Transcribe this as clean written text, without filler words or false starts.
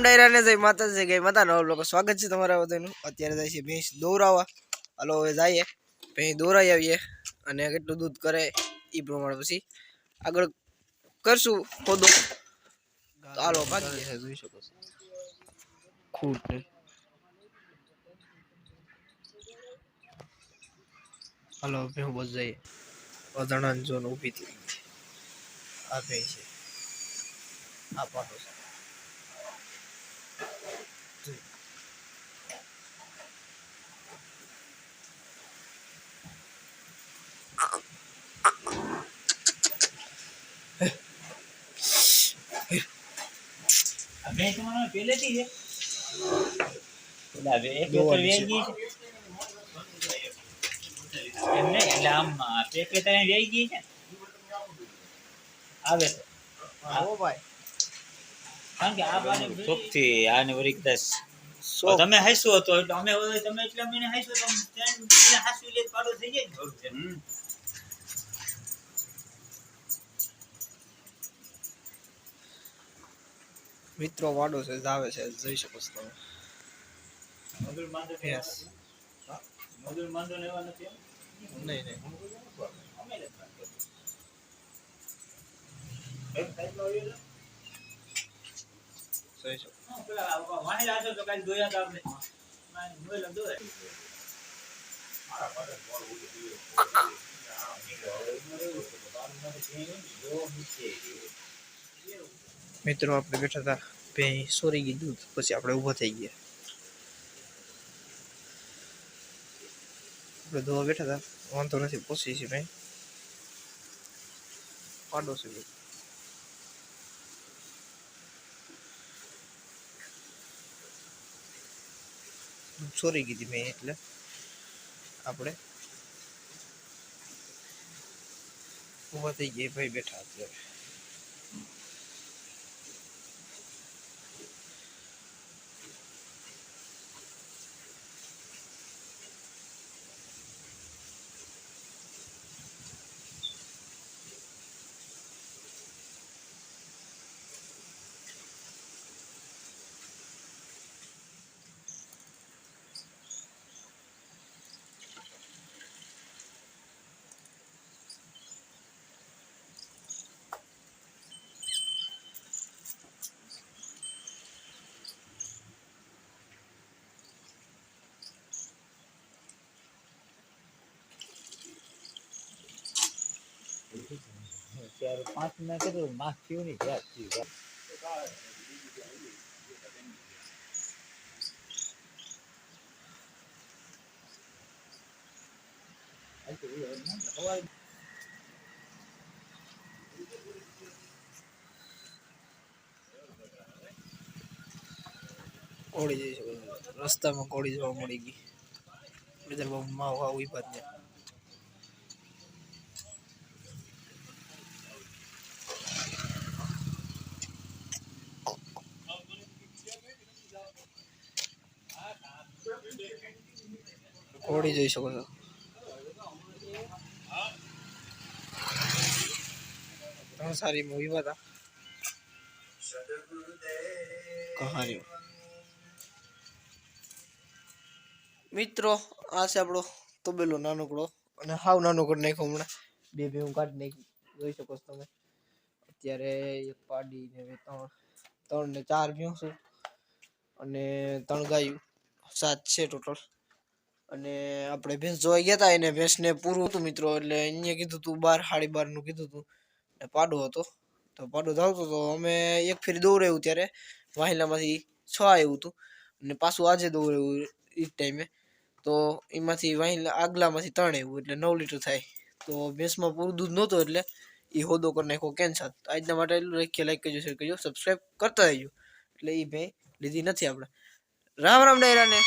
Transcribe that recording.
રામ ડાયરા ને જય માતાજી જય માતા નવ લોકો સ્વાગત છે તમારા બધાનું। અત્યારે જાય છે ભેંસ દોરાવા। હાલો હવે જઈએ ભેંસ દોરાઈ આવીએ અને કેટલું દૂધ કરે એ પ્રમાણે પછી આગળ કરશું ખોદો। હાલો ભાગી છે જોઈ શકો છો ખૂટ ને। હાલો ભેંસ બસ જઈએ અધણા જોન ઊભી થઈ આ ભેંસ છે આ પાટો છે। अबे तुम्हारा पहले थी है अबे एक तो वेगी એમને એટલે આમ પેકે તને વેગી છે આવે ઓ ભાઈ કારણ કે આ બાને ચોકથી આને વરી કદાચ તો તમે હાઈસો હતો એટલે અમે તમે એટલે અમને હાઈસો તો તેને હાસુ લે પાડો થઈ જાય ને છે મિત્રો વાડો છે જાવે છે જોઈ શકો છો તમે। મજૂર માંદો યસ મજૂર માંદો લેવા નથી નહીં નહીં અમે લેતા એક સાઈડ નો આવ્યો જોઈ શકો પેલા વાહેલા હતો તો કાલ જોયા હતા આપણે મોયલા દોય મારા પાસે બોલ ઉડી ગયો મિત્રો આપણે બેઠા હતા ભેંસ સોરી ગઈ દૂધ પછી આપણે ઊભા થઈ ગયા। આપણે ધોવા બેઠા હતા વાંધો નથી પોસી છે ભાઈ પાડો છે ભાઈ સોરી ગઈ હતી મેં એટલે આપણે ઊભા થઈ ગયા ભાઈ બેઠા અત્યારે। ત્યારે 5 મિનિટ કીધું માસ થયું નહીં યાર કોળી જઈ શકો રસ્તામાં કોળી જોવા મળી ગઈ બીજા બહુ માવ આવું ઈ બાદ કોળી જોઈ શકો છો ત્રણ સારી મૂવી હતા કહાનીઓ। મિત્રો આ છે આપણો તબેલો નાનકડો અને હાવ નાનો કરી નાખ્યો હમણાં બે હું કાઢી નાખી જોઈ શકો છો તમે। અત્યારે એક પાડી ને ત્રણ ને ચાર ભેંસો અને 3 ગાયું 7 છે ટોટલ। અને આપણે ભેંસ જોઈ ગયા હતા એને ભેંસને પૂરું હતું મિત્રો એટલે અહીંયા કીધું તું 12 સાડા 12 નું કીધું તું ને પાડો હતો તો પાડો ધાવતો તો અમે એક ફેરી દોરાયું ત્યારે વાહિલામાંથી 6 આવ્યું હતું અને પાછું આજે દોરાયું એ ટાઈમે તો એમાંથી વાહિલા આગલામાંથી 3 આવ્યું એટલે 9 લીટર થાય તો ભેંસમાં પૂરું દૂધ નહોતું એટલે એ હોદો કરી નાખ્યો કેન્સર। આજના માટે એટલું રાખીએ લાઈક કરજો શેર કરજો સબસ્ક્રાઈબ કરતા રહેજો એટલે એ ભેંસ લીધી નથી આપણે। રામ રામ ડાયરાને।